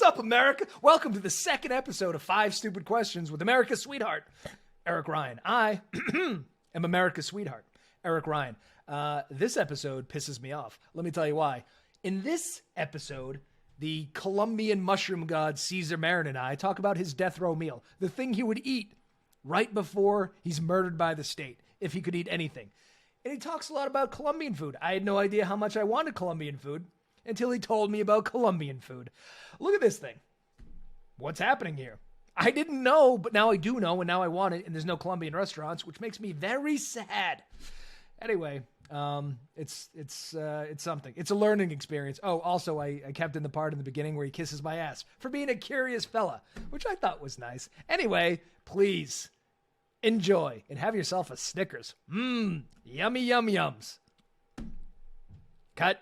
What's up, America? Welcome to the second episode of 5 Stupid Questions with America's sweetheart, Eric Ryan. I am America's sweetheart, Eric Ryan. This episode pisses me off. Let me tell you why. In this episode, the Colombian mushroom god Cesar Marin and I talk about his death row meal, the thing he would eat right before he's murdered by the state, if he could eat anything. And he talks a lot about Colombian food. I had no idea how much I wanted Colombian food until he told me about Colombian food. Look at this thing. What's happening here? I didn't know, but now I do know, and now I want it, and there's no Colombian restaurants, which makes me very sad. Anyway, it's something. It's a learning experience. Oh, also, I kept in the part in the beginning where he kisses my ass for being a curious fella, which I thought was nice. Anyway, please enjoy and have yourself a Snickers. Yummy yum yums. Cut.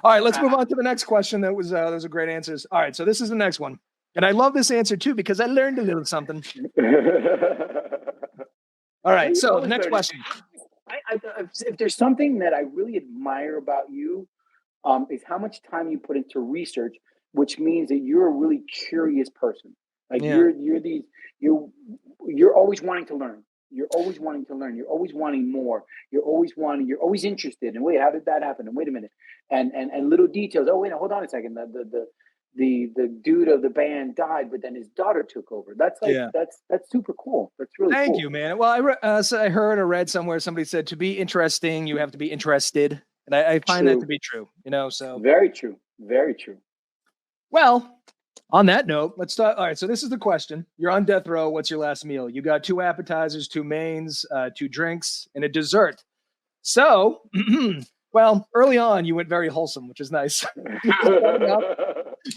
All right, let's move on to the next question. Those are great answers. All right, so this is the next one. And I love this answer too because I learned a little something. All right, so the next question. If there's something that I really admire about you, is how much time you put into research, which means that you're a really curious person. Like you're always wanting to learn. You're always wanting to learn. You're always wanting more. You're always interested. And wait, how did that happen? And wait a minute. And little details. Oh, wait, hold on a second. The dude of the band died, but then his daughter took over. That's super cool. That's really cool. Thank you, man. Well, I heard or read somewhere somebody said to be interesting, you have to be interested. And I find that to be true, so. Very true. Very true. Well, on that note, let's start. All right, so this is the question. You're on death row. What's your last meal? You got 2 appetizers, 2 mains, 2 drinks, and a dessert. So, well, early on, you went very wholesome, which is nice.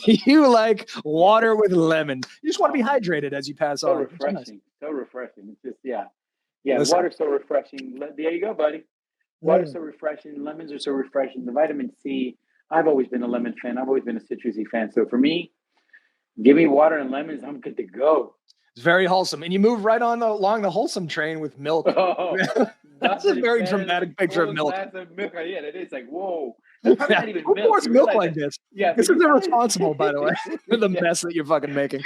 You like water with lemon. You just want to be hydrated as you pass on. Refreshing. So refreshing. It's just, yeah. Listen. Water's so refreshing. There you go, buddy. Water's so refreshing. Lemons are so refreshing. The vitamin C. I've always been a lemon fan. I've always been a citrusy fan. So for me, give me water and lemons. I'm good to go. It's very wholesome. And you move right on along the wholesome train with milk. Oh, that's a very dramatic picture of milk. Yeah, it is like, whoa. That's probably not even Who milk. pours milk like this? Yeah, this is irresponsible, by the way, for the mess that you're fucking making.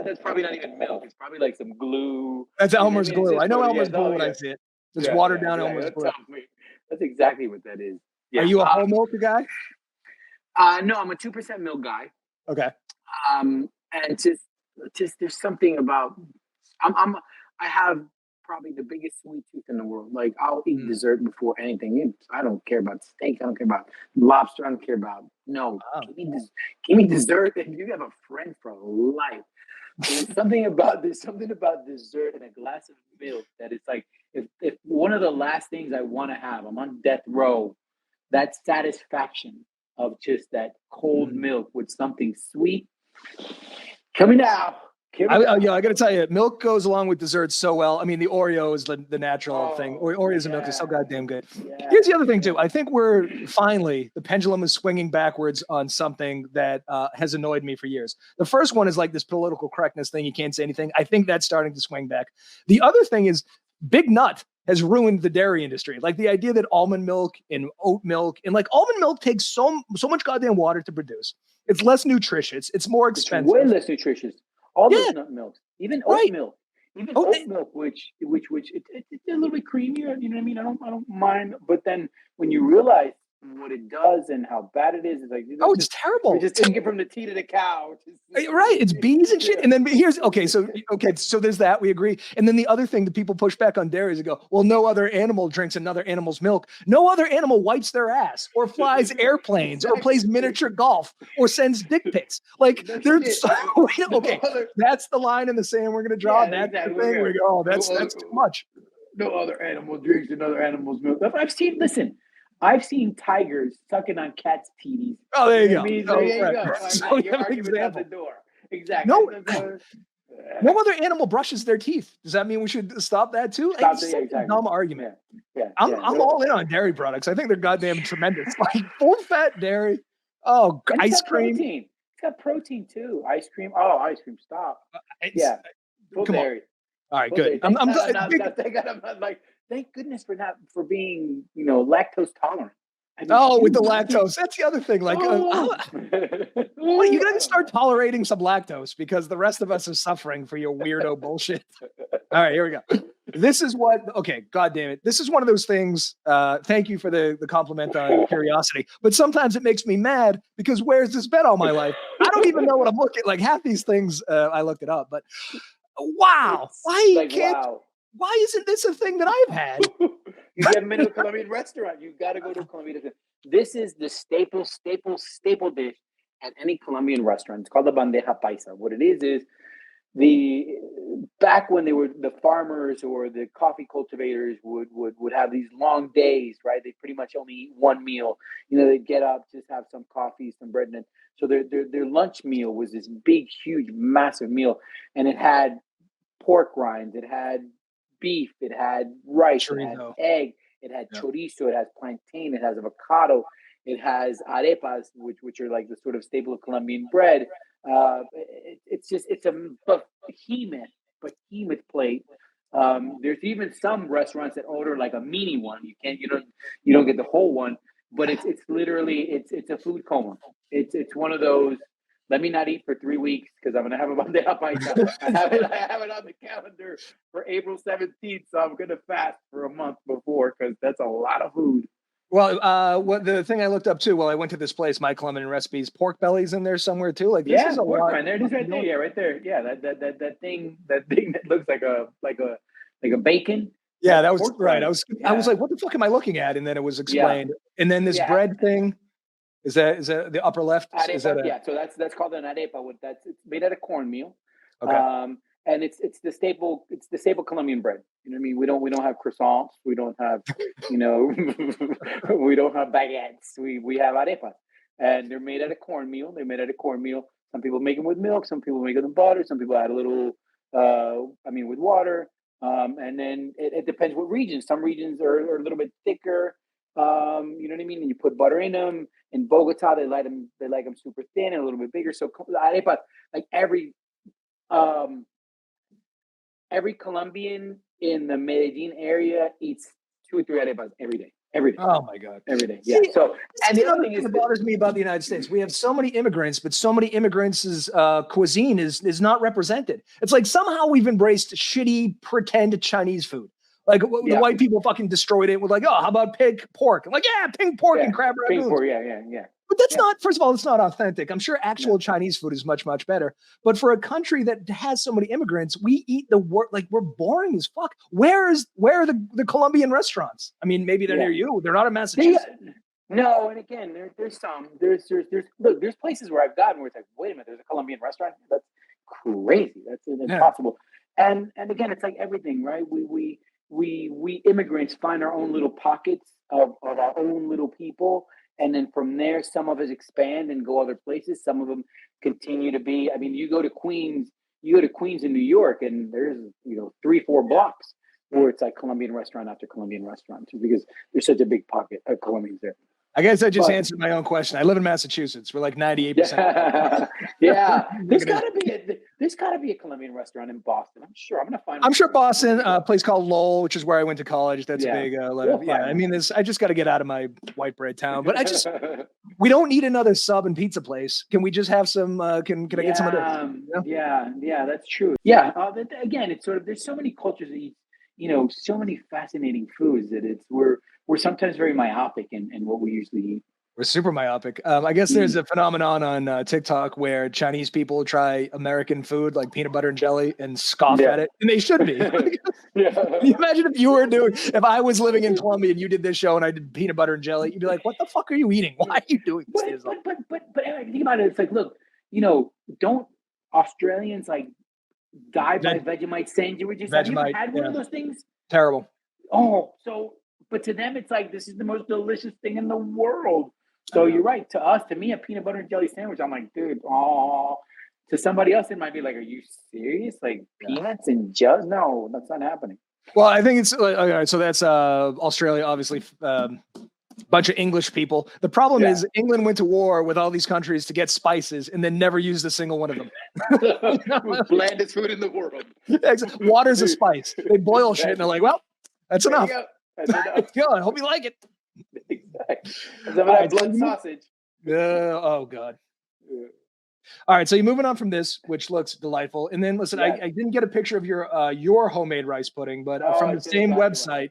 That's probably not even milk. It's probably like some glue. That's Elmer's glue. I know Elmer's glue when I see it. It's watered down Elmer's glue. That's exactly what that is. Yeah. Are you a whole milk guy? No, I'm a 2% milk guy. Okay. And just there's something about I have probably the biggest sweet tooth in the world. Like I'll eat dessert before anything. I don't care about steak. I don't care about lobster. I don't care about give me dessert, and you have a friend for life. There's something about dessert and a glass of milk that it's like if one of the last things I want to have, I'm on death row, that satisfaction of just that cold milk with something sweet. Coming now. I got to tell you, milk goes along with desserts so well. I mean, the Oreo is the natural thing. Oreos and milk is so goddamn good. Yeah. Here's the other thing, too. I think the pendulum is swinging backwards on something that has annoyed me for years. The first one is like this political correctness thing. You can't say anything. I think that's starting to swing back. The other thing is Big Nut has ruined the dairy industry. Like the idea that almond milk and oat milk and like almond milk takes so much goddamn water to produce. It's less nutritious. It's more expensive. It's way less nutritious. All those nut milks, even oat milk, which it's a little bit creamier. You know what I mean? I don't mind. But then when you realize what it does and how bad it is, it's like it's terrible. You're just taking it from the tea to the cow. Right? It's bees and shit. And then so there's that. We agree. And then the other thing that people push back on dairy is they go, well, no other animal drinks another animal's milk. No other animal wipes their ass or flies airplanes or plays miniature golf or sends dick pics. Like there's that's the line in the sand we're gonna draw. That's the thing. We go, that's too much. No other animal drinks another animal's milk. I've seen tigers sucking on cats' teeties. Oh, there you go. There you go. Your argument's out the door. Exactly. No other animal brushes their teeth. Does that mean we should stop that too? It's such a dumb argument. Yeah. I'm all in on dairy products. I think they're goddamn tremendous. Like full-fat dairy. Oh, and ice cream. Protein. It's got protein too. Ice cream. Oh, ice cream. Stop. Full dairy. All right, good. I'm glad. Thank goodness for being, lactose tolerant. Oh, with the lactose. That's the other thing. Like, what, you gotta start tolerating some lactose because the rest of us are suffering for your weirdo bullshit. All right, here we go. This is what, okay, God damn it. This is one of those things. Thank you for the compliment on curiosity. But sometimes it makes me mad because where's this been all my life? I don't even know what I'm looking like. Half these things I looked it up, but wow. Why isn't this a thing that I've had? You haven't been to a Colombian restaurant. You got to go to a Colombian restaurant. This is the staple dish at any Colombian restaurant. It's called the bandeja paisa. What it is the back when they were the farmers or the coffee cultivators would have these long days, right? They pretty much only eat one meal. You know, they'd get up, just have some coffee, some bread, and so their lunch meal was this big, huge, massive meal, and it had pork rinds, it had beef, it had rice, it had egg, it had chorizo, it has plantain, it has avocado, it has arepas, which are like the sort of staple of Colombian bread. It's a behemoth plate. There's even some restaurants that order like a mini one. You don't get the whole one, but it's literally it's a food coma. It's one of those. Let me not eat for 3 weeks because I'm gonna have a bandeja paisa. I have it on the calendar for April 17th, so I'm gonna fast for a month before because that's a lot of food. Well, what the thing I looked up too, I went to this place, My Colombian Recipes, pork bellies in there somewhere too. Like this is a pork lot. Rind. There it is, right there. Yeah, right there. Yeah, that thing that looks like a bacon. Yeah, that was right. I was like, what the fuck am I looking at? And then it was explained. Yeah. And then this bread thing. Is that the upper left? Arepa, is that so that's called an arepa. It's made out of cornmeal. Okay. And it's the staple Colombian bread. You know what I mean? We don't have croissants. We don't have we don't have baguettes. We have arepas, and they're made out of cornmeal. Some people make them with milk. Some people make them with butter. Some people add a little, with water. And then it depends what region. Some regions are a little bit thicker. You know what I mean? And you put butter in them. In Bogota, they like them super thin and a little bit bigger. So arepas, like every Colombian in the Medellin area eats 2 or 3 arepas every day. Oh my God. Every day. Yeah. So, and the other thing that bothers me about the United States, we have so many immigrants, but so many immigrants' cuisine is not represented. It's like somehow we've embraced shitty pretend Chinese food. Like the white people fucking destroyed it with like, oh, how about pig pork? I'm like, yeah, pig pork and crab ragoons. Pig pork, yeah. But that's not, first of all, it's not authentic. I'm sure actual Chinese food is much, much better. But for a country that has so many immigrants, we eat we're boring as fuck. Where are the Colombian restaurants? I mean, maybe they're near you. They're not in Massachusetts. No, and again, there's places where I've gotten where it's like, wait a minute, there's a Colombian restaurant? That's crazy. That's impossible. And again, it's like everything, right? We immigrants find our own little pockets of our own little people. And then from there, some of us expand and go other places. Some of them continue to be, you go to Queens in New York, and there's, 3-4 blocks where it's like Colombian restaurant after Colombian restaurant because there's such a big pocket of Colombians there. I guess I just answered my own question. I live in Massachusetts. We're like 98%. Yeah. There's gotta be a Colombian restaurant in Boston. I'm sure. I'm sure Boston, a place called Lowell, which is where I went to college. That's a big I just got to get out of my white bread town. But we don't need another sub and pizza place. Can we just have some? Can I get some of those? Yeah, that's true. Yeah. Again, it's sort of there's so many cultures that eat, so many fascinating foods that we're sometimes very myopic in what we usually eat. We're super myopic. I guess there's a phenomenon on TikTok where Chinese people try American food like peanut butter and jelly and scoff at it, and they should be. Can you imagine if I was living in Colombia and you did this show and I did peanut butter and jelly, you'd be like, "What the fuck are you eating? Why are you doing this?" But Eric, think about it. It's like, look, don't Australians like die by Vegemite sandwiches? Have you ever had one of those things? Terrible. Oh, but to them, it's like, this is the most delicious thing in the world. So you're right. To me, a peanut butter and jelly sandwich, I'm like, dude, oh. To somebody else, it might be like, are you serious? Like peanuts and jelly? No, that's not happening. Well, I think it's all right. So that's Australia, obviously. Bunch of English people. The problem is England went to war with all these countries to get spices and then never used a single one of them. Blandest food in the world. Water's a spice. They boil shit and they're like, well, that's enough. That's enough. I hope you like it. Some of that blood sausage. Oh God. All right, so you're moving on from this, which looks delightful, and then listen, Yes. I didn't get a picture of your homemade rice pudding, but from I the should have same got you one. website,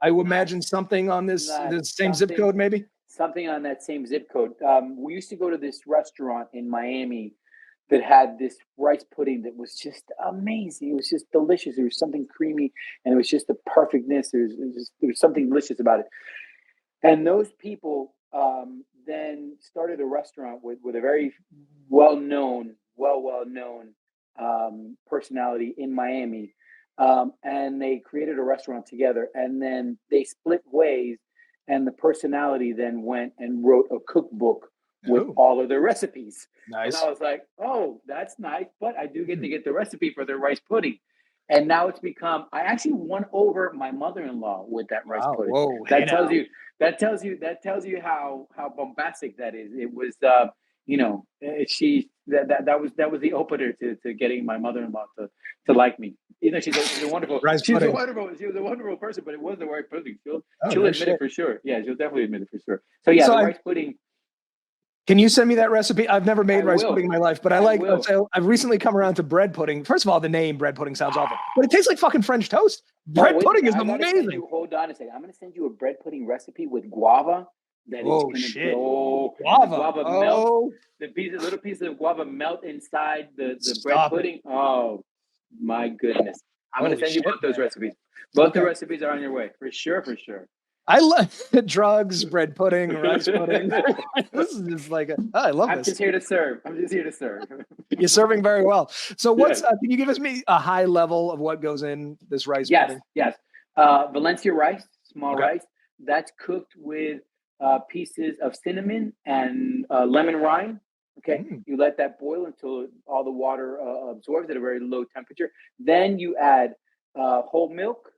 I would Nice. imagine something on this same zip Something- code, maybe. Something on that same zip code. We used to go to this restaurant in Miami that had this rice pudding that was just amazing. It was just delicious. There was something creamy, and it was just the perfectness. There was something delicious about it. And those people then started a restaurant with a very well-known personality in Miami. And they created a restaurant together, and then they split ways, and the personality then went and wrote a cookbook with all of their recipes. Nice. And I was like, oh, that's nice, but I do get to get the recipe for their rice pudding. And now it's become, I actually won over my mother-in-law with that rice pudding. Whoa, That tells you how bombastic that is. It was that was the opener to getting my mother-in-law to like me. You know, she's a wonderful she was a wonderful person, but it was the rice pudding. She'll admit it for sure. Yeah, she'll definitely admit it for sure. So yeah, the rice pudding. Can you send me that recipe? I've never made rice pudding in my life, but I've recently come around to bread pudding. First of all, the name bread pudding sounds awful, but it tastes like fucking French toast. Bread pudding is amazing. Hold on a second. I'm going to send you a bread pudding recipe with guava. Guava melt. The little pieces of guava melt inside the bread pudding. Oh my goodness. I'm going to send you both those recipes. Both the recipes are on your way. For sure. I love drugs, bread pudding, rice pudding. This is just like I love this. I'm just here to serve. You're serving very well. So can you give me a high level of what goes in this rice pudding? Yes. Valencia rice, small rice. That's cooked with pieces of cinnamon and lemon rind. Okay. You let that boil until all the water absorbs at a very low temperature. Then you add whole milk,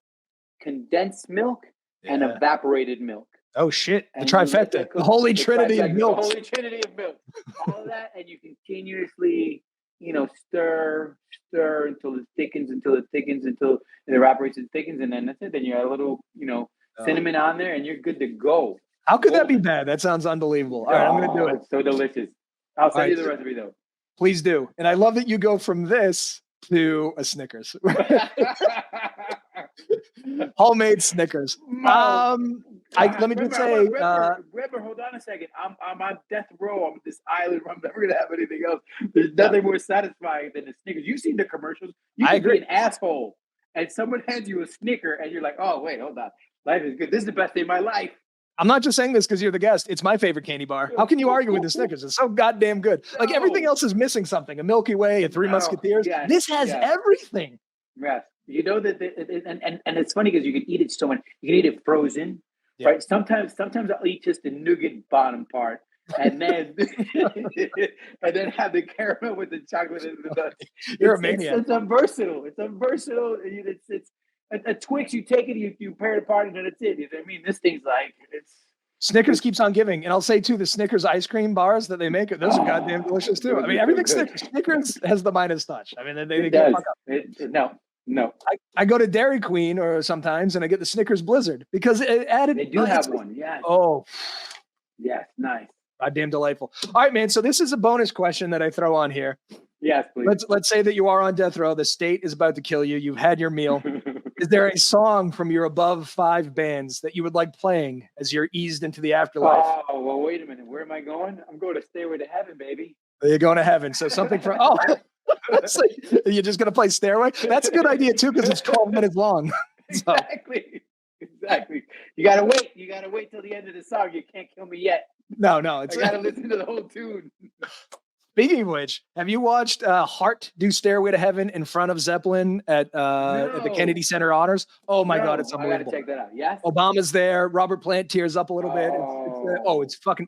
condensed milk, and evaporated milk. Oh shit! The trifecta, the holy trinity of milk. The holy trinity of milk. All of that, and you continuously, stir until it thickens, until it evaporates and thickens, and then that's it. Then you add a little, cinnamon on there, and you're good to go. How could that be bad? That sounds unbelievable. All right, I'm gonna do it. It's so delicious. I'll send you the recipe though. Please do. And I love that you go from this to a Snickers. Homemade Snickers. Let me just say, remember, hold on a second. I'm on death row on this island where I'm never gonna have anything else. There's nothing more satisfying than the Snickers. You've seen the commercials. You can be an asshole, and someone hands you a Snicker, and you're like, "Oh wait, hold on, life is good. This is the best day of my life." I'm not just saying this because you're the guest. It's my favorite candy bar. How can you argue with the Snickers? It's so goddamn good. Like everything else is missing something. A Milky Way, a Three Musketeers. This has everything. Yes. You know that, and it's funny because you can eat it so much. You can eat it frozen, right? Sometimes I'll eat just the nougat bottom part, and then have the caramel with the chocolate and the nuts. You're a maniac. It's versatile. It's a Twix. You take it, you pair it apart, and then it's it. You know what I mean? This thing's like Snickers keeps on giving, and I'll say too, the Snickers ice cream bars that they make, those are goddamn delicious too. I mean, everything Snickers has the Midas touch. I mean, they get fuck up. No. I go to Dairy Queen or sometimes, and I get the Snickers Blizzard because it added. They do have one. Yeah. Oh. Yes. Nice. Goddamn delightful. All right, man. So this is a bonus question that I throw on here. Yes, please. Let's say that you are on death row. The state is about to kill you. You've had your meal. Is there a song from your above 5 bands that you would like playing as you're eased into the afterlife? Oh, well, wait a minute. Where am I going? I'm going to Stairway to Heaven, baby. You're going to heaven. So something from so you're just gonna play Stairway? That's a good idea too, because it's 12 minutes long. So. Exactly. You gotta wait. You gotta wait till the end of the song. You can't kill me yet. No. I gotta listen to the whole tune. Speaking of which, have you watched Hart do Stairway to Heaven in front of Zeppelin at the Kennedy Center Honors? Oh my God, it's unbelievable. I gotta check that out. Yes. Obama's there. Robert Plant tears up a little bit. It's fucking.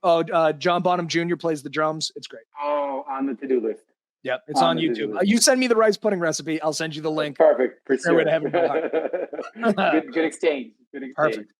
John Bonham Jr. plays the drums. It's great. Oh, on the to-do list. Yep, it's on YouTube. You send me the rice pudding recipe. I'll send you the link. Perfect. For sure. To Heaven. Good exchange. Perfect.